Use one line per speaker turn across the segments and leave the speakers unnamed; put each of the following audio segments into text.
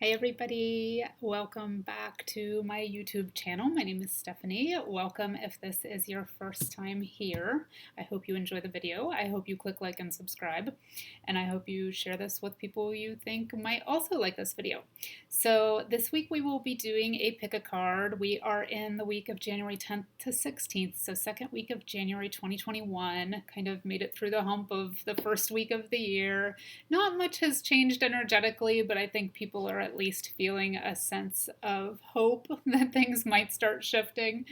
Hi everybody, welcome back to my YouTube channel. My name is Stephanie. Welcome if this is your first time here. I hope you enjoy the video. I hope you click like and subscribe, and I hope you share this with people you think might also like this video. So this week we will be doing a pick a card. We are in the week of January 10th to 16th, so second week of January 2021. Kind of made it through the hump of the first week of the year. Not much has changed energetically, but I think people are at least feeling a sense of hope that things might start shifting.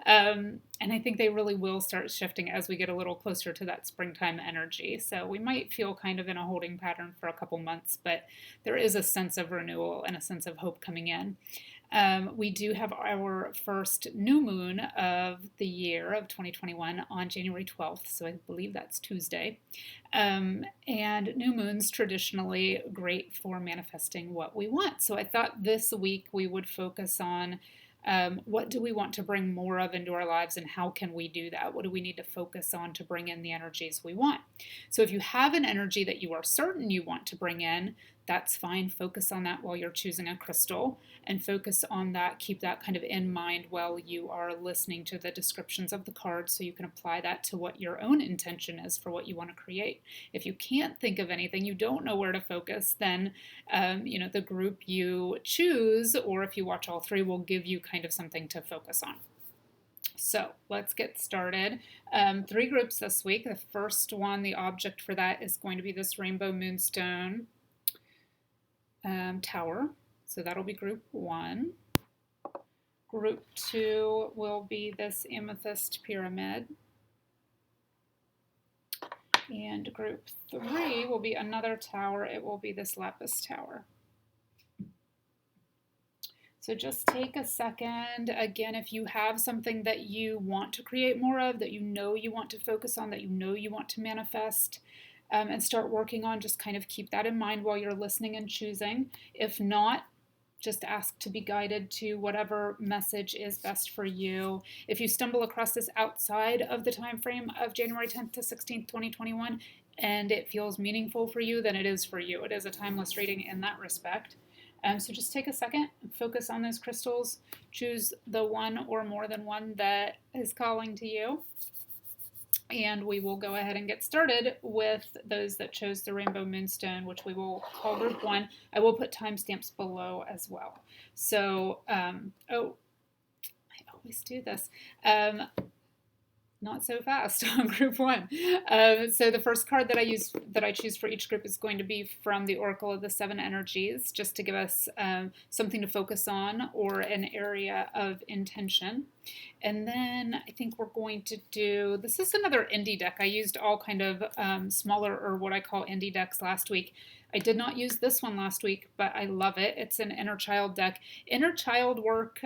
And I think they really will start shifting as we get a little closer to that springtime energy. So we might feel kind of in a holding pattern for a couple months, but there is a sense of renewal and a sense of hope coming in. We do have our first new moon of the year of 2021 on January 12th, so I believe that's Tuesday. And new moons traditionally great for manifesting what we want. So I thought this week we would focus on what do we want to bring more of into our lives and how can we do that? What do we need to focus on to bring in the energies we want? So if you have an energy that you are certain you want to bring in, that's fine. Focus on that while you're choosing a crystal and focus on that. Keep that kind of in mind while you are listening to the descriptions of the cards so you can apply that to what your own intention is for what you want to create. If you can't think of anything, you don't know where to focus, then the group you choose, or if you watch all three, will give you kind of something to focus on. So let's get started. Three groups this week. The first one, the object for that is going to be this rainbow moonstone tower. So that'll be group one. Group two will be this amethyst pyramid. And group three will be another tower. It will be this lapis tower. So just take a second. Again, if you have something that you want to create more of, that you know you want to focus on, that you know you want to manifest, and start working on, just kind of keep that in mind while you're listening and choosing. If not, just ask to be guided to whatever message is best for you. If you stumble across this outside of the time frame of January 10th to 16th, 2021, and it feels meaningful for you, then it is for you. It is a timeless reading in that respect. So just take a second, focus on those crystals, choose the one or more than one that is calling to you. And we will go ahead and get started with those that chose the rainbow moonstone, which we will call group one. I will put timestamps below as well. So, I always do this. Not so fast on group one. So the first card that I choose for each group is going to be from the Oracle of the Seven Energies, just to give us something to focus on or an area of intention. And then I think we're going to do, this is another indie deck. I used all kind of smaller, or what I call indie decks last week. I did not use this one last week, but I love it. It's an inner child deck. Inner child work,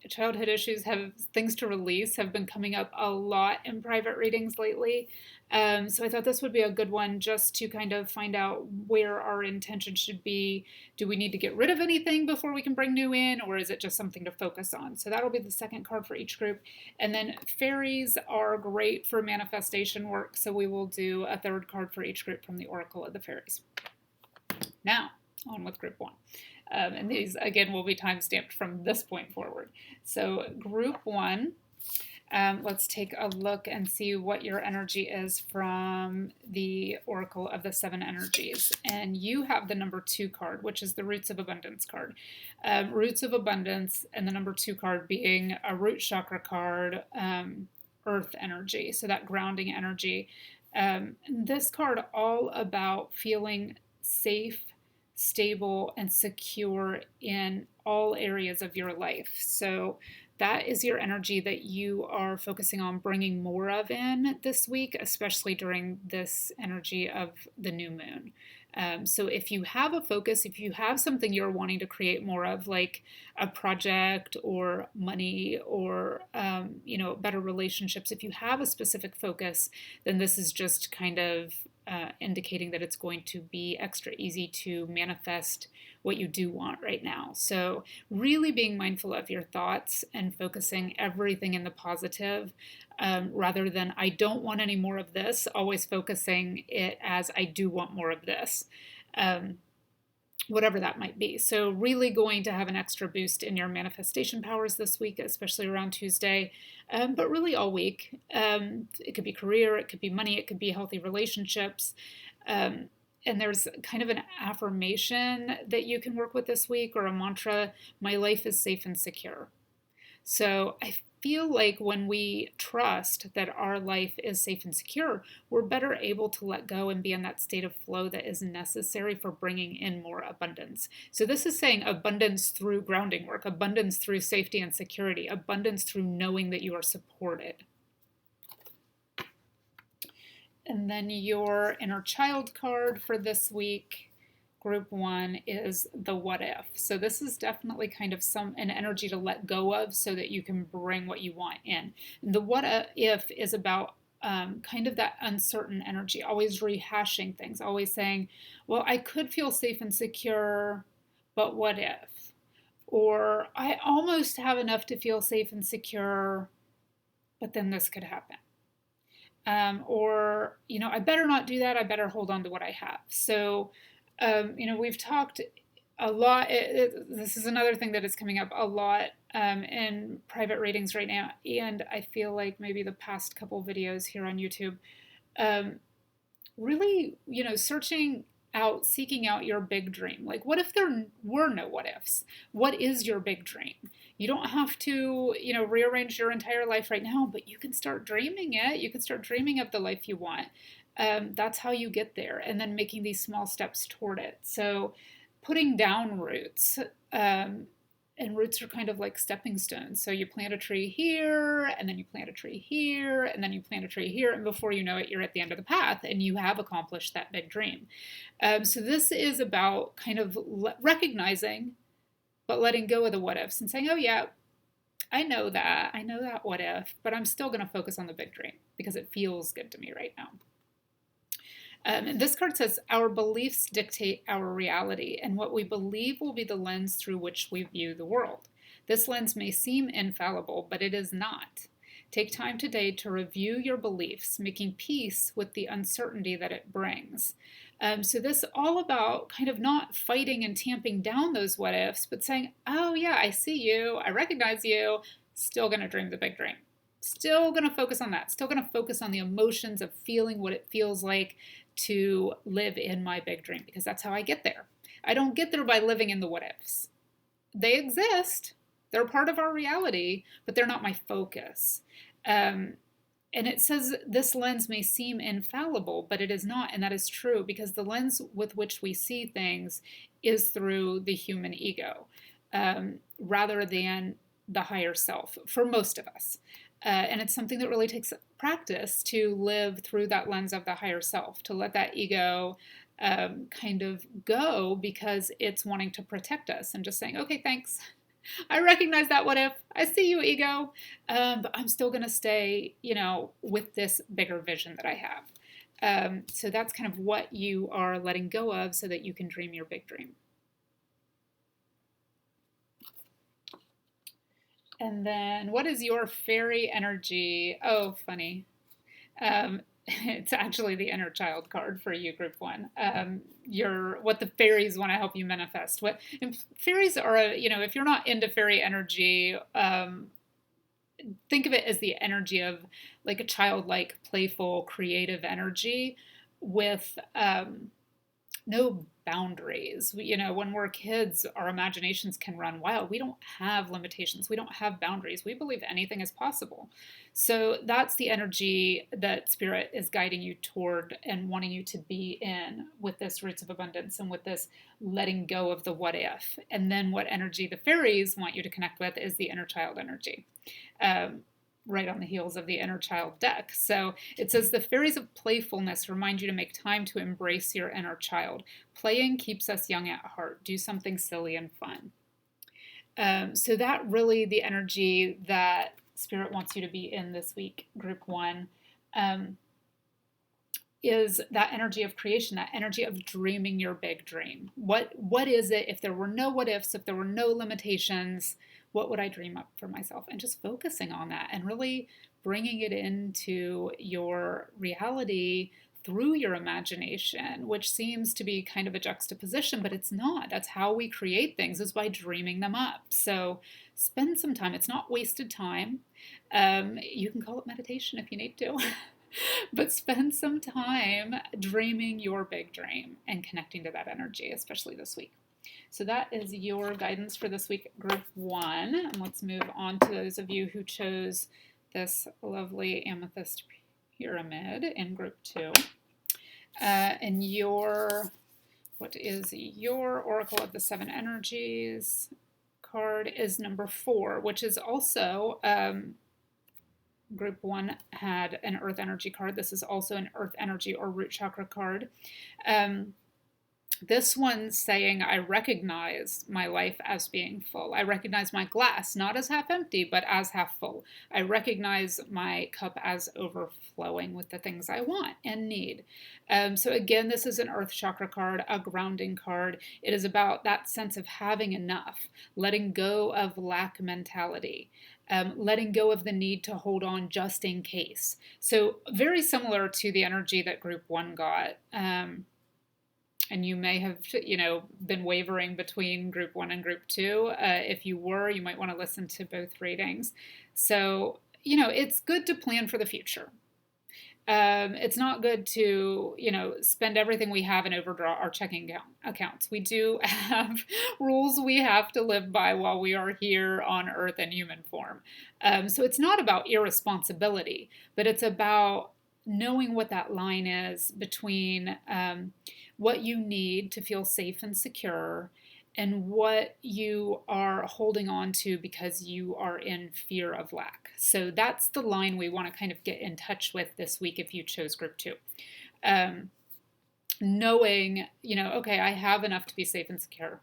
childhood issues, have things to release, have been coming up a lot in private readings lately. So I thought this would be a good one just to kind of find out where our intention should be. Do we need to get rid of anything before we can bring new in, or is it just something to focus on? So that'll be the second card for each group. And then fairies are great for manifestation work, so we will do a third card for each group from the Oracle of the Fairies. Now, on with group one. And these, again, will be time-stamped from this point forward. So group one, let's take a look and see what your energy is from the Oracle of the Seven Energies. And you have the number 2 card, which is the Roots of Abundance card. Roots of Abundance, and the number 2 card being a root chakra card, earth energy, so that grounding energy. This card all about feeling safe, stable, and secure in all areas of your life. So that is your energy that you are focusing on bringing more of in this week, especially during this energy of the new moon. So if you have a focus, if you have something you're wanting to create more of, like a project or money or, better relationships, if you have a specific focus, then this is just kind of indicating that it's going to be extra easy to manifest what you do want right now. So really being mindful of your thoughts and focusing everything in the positive, rather than I don't want any more of this, always focusing it as I do want more of this. whatever that might be. So really going to have an extra boost in your manifestation powers this week, especially around Tuesday, but really all week. It could be career, it could be money, it could be healthy relationships. And there's kind of an affirmation that you can work with this week, or a mantra: my life is safe and secure. So I feel like when we trust that our life is safe and secure, we're better able to let go and be in that state of flow that is necessary for bringing in more abundance. So this is saying abundance through grounding work, abundance through safety and security, abundance through knowing that you are supported. And then your inner child card for this week, group 1, is the what if. So this is definitely kind of an energy to let go of so that you can bring what you want in. And the what if is about kind of that uncertain energy, always rehashing things, always saying, well, I could feel safe and secure, but what if? Or I almost have enough to feel safe and secure, but then this could happen. Or, I better not do that. I better hold on to what I have. So, we've talked a lot. This is another thing that is coming up a lot in private readings right now. And I feel like maybe the past couple videos here on YouTube, really, seeking out your big dream. Like, what if there were no what ifs? What is your big dream? You don't have to, rearrange your entire life right now, but you can start dreaming it. You can start dreaming of the life you want. That's how you get there, and then making these small steps toward it. So putting down roots, and roots are kind of like stepping stones. So you plant a tree here, and then you plant a tree here, and then you plant a tree here, and before you know it, you're at the end of the path, and you have accomplished that big dream. So this is about kind of recognizing, but letting go of the what ifs and saying, oh yeah, I know that what if, but I'm still going to focus on the big dream because it feels good to me right now. And this card says, our beliefs dictate our reality, and what we believe will be the lens through which we view the world. This lens may seem infallible, but it is not. Take time today to review your beliefs, making peace with the uncertainty that it brings. So this is all about kind of not fighting and tamping down those what ifs, but saying, oh yeah, I see you, I recognize you, still going to dream the big dream. Still going to focus on that. Still going to focus on the emotions of feeling what it feels like to live in my big dream, because that's how I get there. I don't get there by living in the what ifs. They exist. They're part of our reality, but they're not my focus. And it says this lens may seem infallible, but it is not. And that is true, because the lens with which we see things is through the human ego, rather than the higher self for most of us. And it's something that really takes practice to live through that lens of the higher self, to let that ego kind of go, because it's wanting to protect us and just saying, okay, thanks. I recognize that what if. I see you, ego. But I'm still going to stay, with this bigger vision that I have. So that's kind of what you are letting go of so that you can dream your big dream. And then, what is your fairy energy? Oh, funny. It's actually the inner child card for you, group 1. What the fairies want to help you manifest. Fairies are, if you're not into fairy energy, think of it as the energy of like a childlike, playful, creative energy with no boundaries. When we're kids, our imaginations can run wild. We don't have limitations. We don't have boundaries. We believe anything is possible. So that's the energy that Spirit is guiding you toward and wanting you to be in, with this Roots of Abundance and with this letting go of the what if. And then what energy the fairies want you to connect with is the inner child energy. Right on the heels of the inner child deck. So it says the fairies of playfulness remind you to make time to embrace your inner child. Playing keeps us young at heart. Do something silly and fun. So that really the energy that Spirit wants you to be in this week, group 1, is that energy of creation, that energy of dreaming your big dream. What is it? If there were no what ifs, if there were no limitations, what would I dream up for myself? And just focusing on that and really bringing it into your reality through your imagination, which seems to be kind of a juxtaposition, but it's not. That's how we create things, is by dreaming them up. So spend some time. It's not wasted time. You can call it meditation if you need to. But spend some time dreaming your big dream and connecting to that energy, especially this week. So that is your guidance for this week, group 1. And let's move on to those of you who chose this lovely amethyst pyramid in group 2. And what is your Oracle of the 7 Energies card is number 4, which is also, group 1 had an earth energy card. This is also an earth energy or root chakra card. This one's saying, I recognize my life as being full. I recognize my glass, not as half empty, but as half full. I recognize my cup as overflowing with the things I want and need. So again, this is an earth chakra card, a grounding card. It is about that sense of having enough, letting go of lack mentality. Letting go of the need to hold on just in case. So very similar to the energy that group 1 got. And you may have, been wavering between group 1 and group 2. If you were, you might want to listen to both readings. So, it's good to plan for the future. It's not good to, spend everything we have and overdraw our checking accounts. We do have rules we have to live by while we are here on Earth in human form. So it's not about irresponsibility, but it's about knowing what that line is between what you need to feel safe and secure and what you are holding on to because you are in fear of lack. So that's the line we want to kind of get in touch with this week if you chose group 2. Knowing, okay, I have enough to be safe and secure.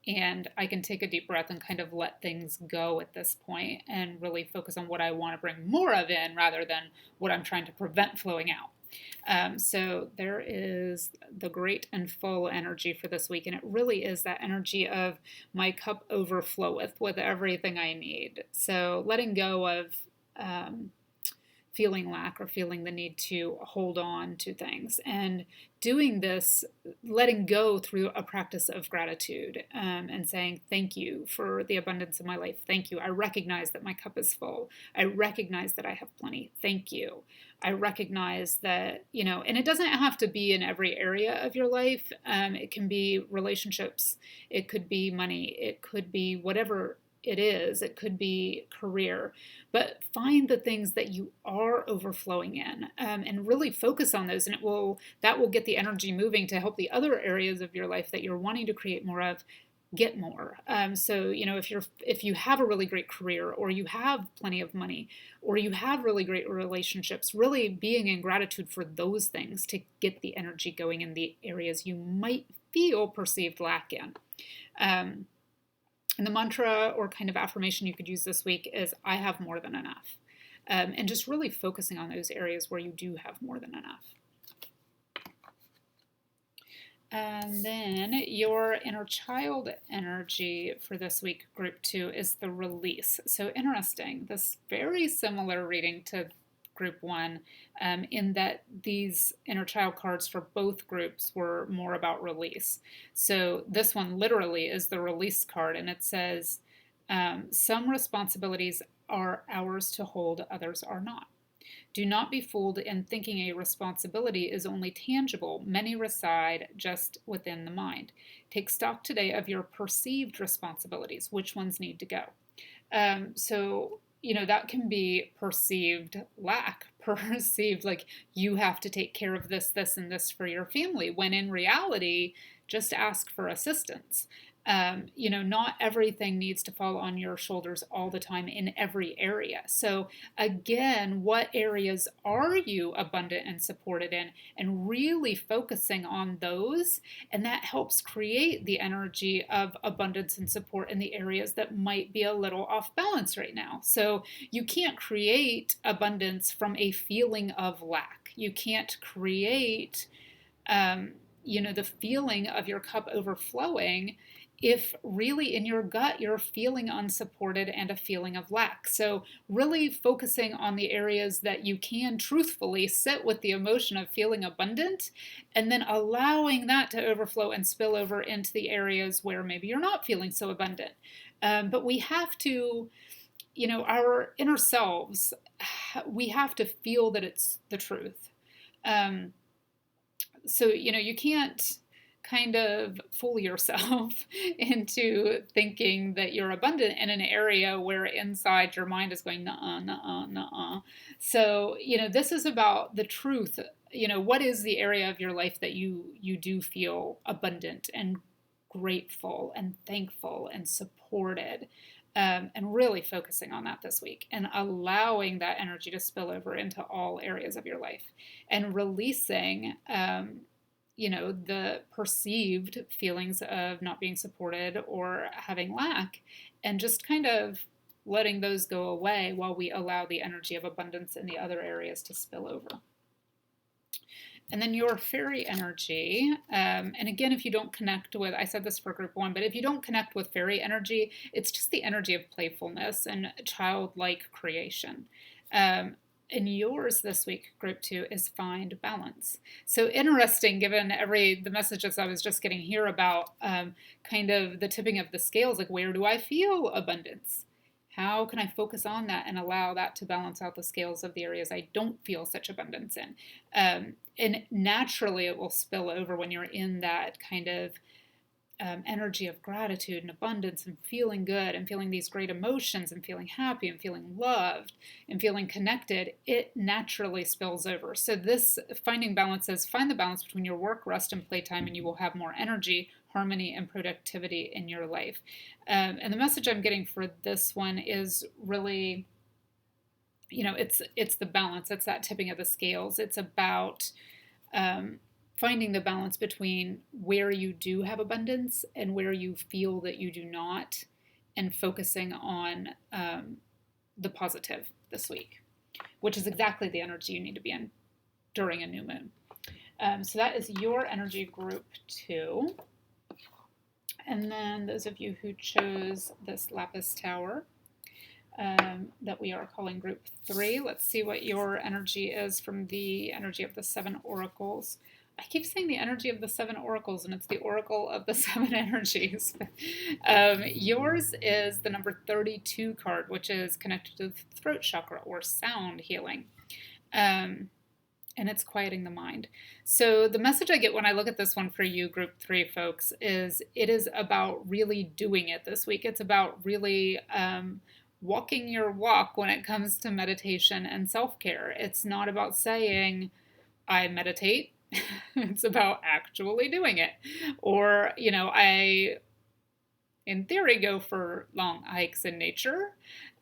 And I can take a deep breath and kind of let things go at this point and really focus on what I want to bring more of in rather than what I'm trying to prevent flowing out. So there is the great and full energy for this week. And it really is that energy of my cup overfloweth with everything I need. So letting go of feeling lack or feeling the need to hold on to things, and doing this, letting go through a practice of gratitude, and saying thank you for the abundance of my life. Thank you. I recognize that my cup is full. I recognize that I have plenty. Thank you. I recognize that, and it doesn't have to be in every area of your life. It can be relationships. It could be money. It could be whatever it is. It could be career, but find the things that you are overflowing in, and really focus on those, and that will get the energy moving to help the other areas of your life that you're wanting to create more of get more. So if you have a really great career, or you have plenty of money, or you have really great relationships, really being in gratitude for those things to get the energy going in the areas you might feel perceived lack in. And the mantra or kind of affirmation you could use this week is, I have more than enough. And just really focusing on those areas where you do have more than enough. And then your inner child energy for this week, group 2, is the release. So interesting, this very similar reading to group 1, in that these inner child cards for both groups were more about release. So this one literally is the release card, and it says, some responsibilities are ours to hold, others are not. Do not be fooled in thinking a responsibility is only tangible. Many reside just within the mind. Take stock today of your perceived responsibilities. Which ones need to go? So that can be perceived lack, perceived like you have to take care of this, this, and this for your family, when in reality, just ask for assistance. Not everything needs to fall on your shoulders all the time in every area. So again, what areas are you abundant and supported in, and really focusing on those, and that helps create the energy of abundance and support in the areas that might be a little off balance right now. So you can't create abundance from a feeling of lack. You can't create the feeling of your cup overflowing if really in your gut you're feeling unsupported and a feeling of lack. So really focusing on the areas that you can truthfully sit with the emotion of feeling abundant, and then allowing that to overflow and spill over into the areas where maybe you're not feeling so abundant. But we have to, our inner selves, we have to feel that it's the truth. So, you can't kind of fool yourself into thinking that you're abundant in an area where inside your mind is going, nuh-uh, nuh-uh, nuh-uh. So, this is about the truth. What is the area of your life that you do feel abundant and grateful and thankful and supported? And really focusing on that this week and allowing that energy to spill over into all areas of your life and releasing the perceived feelings of not being supported or having lack, and just kind of letting those go away while we allow the energy of abundance in the other areas to spill over. And then your fairy energy, and again, if you don't connect with, I said this for group 1, but if you don't connect with fairy energy, it's just the energy of playfulness and childlike creation. And yours this week, group 2, is find balance. So interesting, given the messages I was just getting here about kind of the tipping of the scales, like where do I feel abundance? How can I focus on that and allow that to balance out the scales of the areas I don't feel such abundance in? And naturally it will spill over when you're in that kind of energy of gratitude and abundance and feeling good and feeling these great emotions and feeling happy and feeling loved and feeling connected. It naturally spills over. So this finding balance is find the balance between your work, rest, and playtime, and you will have more energy, harmony, and productivity in your life. And the message I'm getting for this one is really, it's the balance. It's that tipping of the scales. It's about finding the balance between where you do have abundance and where you feel that you do not, and focusing on the positive this week, which is exactly the energy you need to be in during a new moon. So that is your energy group 2. And then those of you who chose this Lapis Tower that we are calling group 3, let's see what your energy is from the energy of the 7 oracles. I keep saying the energy of the 7 oracles, and it's the oracle of the 7 energies. Yours is the number 32 card, which is connected to the throat chakra or sound healing. And it's quieting the mind. So the message I get when I look at this one for you, group 3 folks, is it is about really doing it this week. It's about really walking your walk when it comes to meditation and self-care. It's not about saying, I meditate. It's about actually doing it. Or, I, in theory, go for long hikes in nature.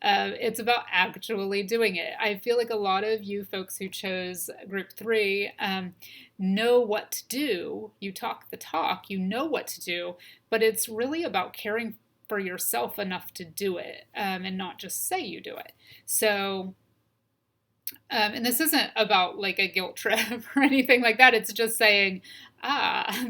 It's about actually doing it. I feel like a lot of you folks who chose group 3 know what to do. You talk the talk, you know what to do, but it's really about caring for yourself enough to do it and not just say you do it. So and this isn't about like a guilt trip or anything like that. It's just saying,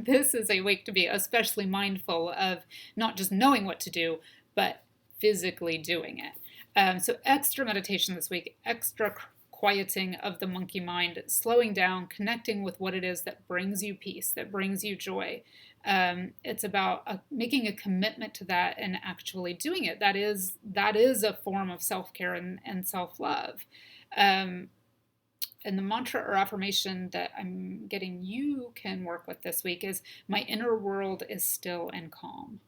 this is a week to be especially mindful of not just knowing what to do, but physically doing it. So extra meditation this week, extra quieting of the monkey mind, slowing down, connecting with what it is that brings you peace, that brings you joy. It's about making a commitment to that and actually doing it. That is a form of self-care and self-love. And the mantra or affirmation that I'm getting you can work with this week is, my inner world is still and calm.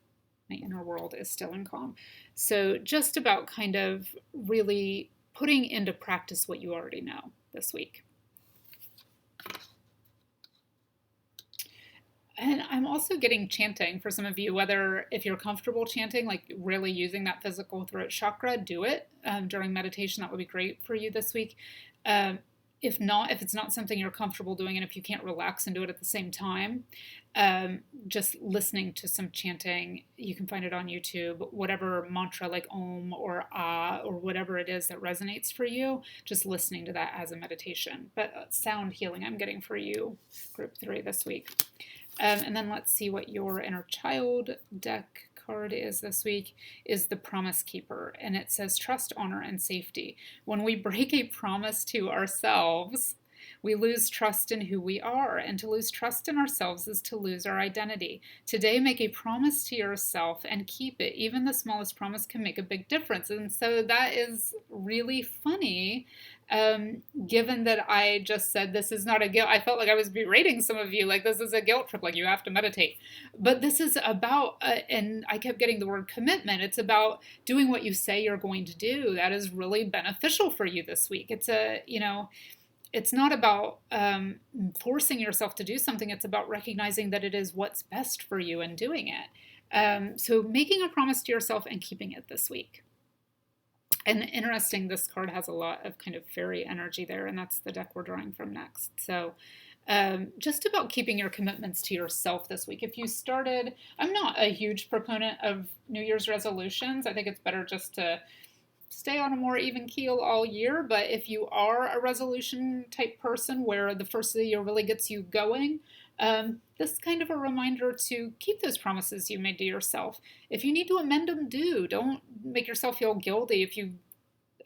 My inner world is still and calm. So just about kind of really putting into practice what you already know this week. And I'm also getting chanting for some of you, whether if you're comfortable chanting, like really using that physical throat chakra, do it during meditation. That would be great for you this week. If not, if it's not something you're comfortable doing, and if you can't relax and do it at the same time, just listening to some chanting. You can find it on YouTube, whatever mantra like Om or Ah or whatever it is that resonates for you, just listening to that as a meditation. But sound healing I'm getting for you, group 3 this week. And then let's see what your inner child deck card is this week, is the Promise Keeper. And it says trust, honor, and safety. When we break a promise to ourselves, we lose trust in who we are, and to lose trust in ourselves is to lose our identity. Today, make a promise to yourself and keep it. Even the smallest promise can make a big difference. And so that is really funny, given that I just said this is not a guilt. I felt like I was berating some of you, like this is a guilt trip, like you have to meditate. But this is about, and I kept getting the word commitment. It's about doing what you say you're going to do. That is really beneficial for you this week. It's not about forcing yourself to do something. It's about recognizing that it is what's best for you and doing it. So making a promise to yourself and keeping it this week. And interesting, this card has a lot of kind of fairy energy there, and that's the deck we're drawing from next. So just about keeping your commitments to yourself this week. If you started, I'm not a huge proponent of New Year's resolutions. I think it's better just to stay on a more even keel all year. But if you are a resolution type person where the first of the year really gets you going, this is kind of a reminder to keep those promises you made to yourself. If you need to amend them, do. Don't make yourself feel guilty if you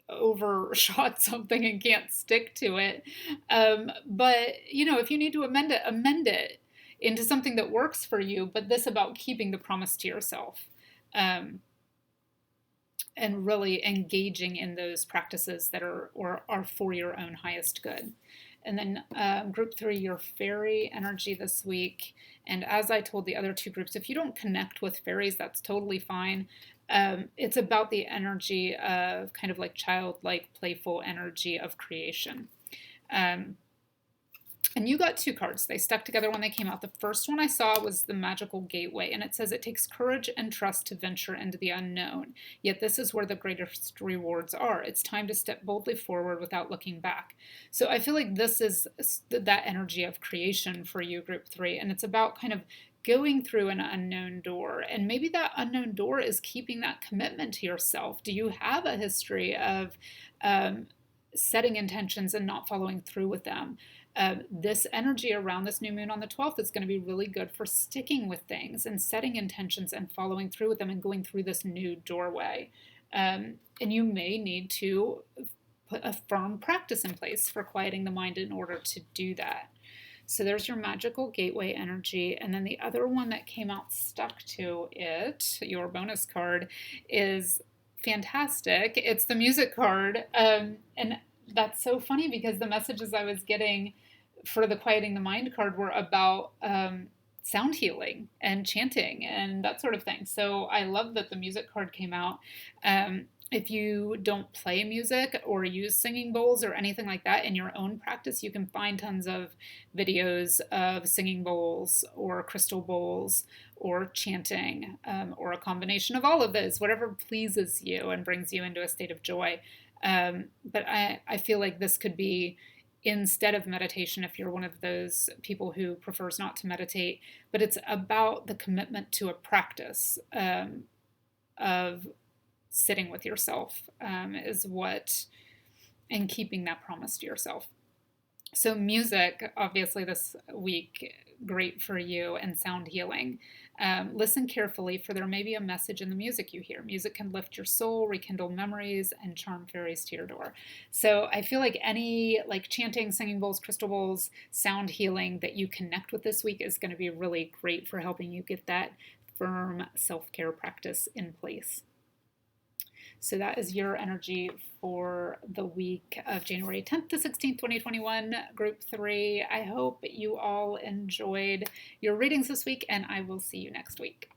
overshot something and can't stick to it. But, if you need to amend it into something that works for you. But this about keeping the promise to yourself. And really engaging in those practices that are for your own highest good. And then group 3, your fairy energy this week. And as I told the other 2 groups, if you don't connect with fairies, that's totally fine. It's about the energy of kind of like childlike, playful energy of creation. And you got 2 cards. They stuck together when they came out. The first one I saw was the Magical Gateway, and it says it takes courage and trust to venture into the unknown. Yet this is where the greatest rewards are. It's time to step boldly forward without looking back. So I feel like this is that energy of creation for you, group 3, and it's about kind of going through an unknown door. And maybe that unknown door is keeping that commitment to yourself. Do you have a history of setting intentions and not following through with them? This energy around this new moon on the 12th is going to be really good for sticking with things and setting intentions and following through with them and going through this new doorway. And you may need to put a firm practice in place for quieting the mind in order to do that. So there's your Magical Gateway energy. And then the other one that came out stuck to it, your bonus card, is fantastic. It's the Music card. And that's so funny because the messages I was getting for the Quieting the Mind card were about sound healing and chanting and that sort of thing. So I love that the Music card came out. If you don't play music or use singing bowls or anything like that in your own practice, you can find tons of videos of singing bowls or crystal bowls or chanting or a combination of all of those, whatever pleases you and brings you into a state of joy. But I feel like this could be instead of meditation if you're one of those people who prefers not to meditate, but it's about the commitment to a practice of sitting with yourself is what, and keeping that promise to yourself. So music, obviously this week, great for you, and sound healing. Listen carefully, for there may be a message in the music you hear. Music can lift your soul, rekindle memories, and charm fairies to your door. So I feel like any chanting, singing bowls, crystal bowls, sound healing that you connect with this week is going to be really great for helping you get that firm self-care practice in place. So that is your energy for the week of January 10th to 16th, 2021, Group 3. I hope you all enjoyed your readings this week, and I will see you next week.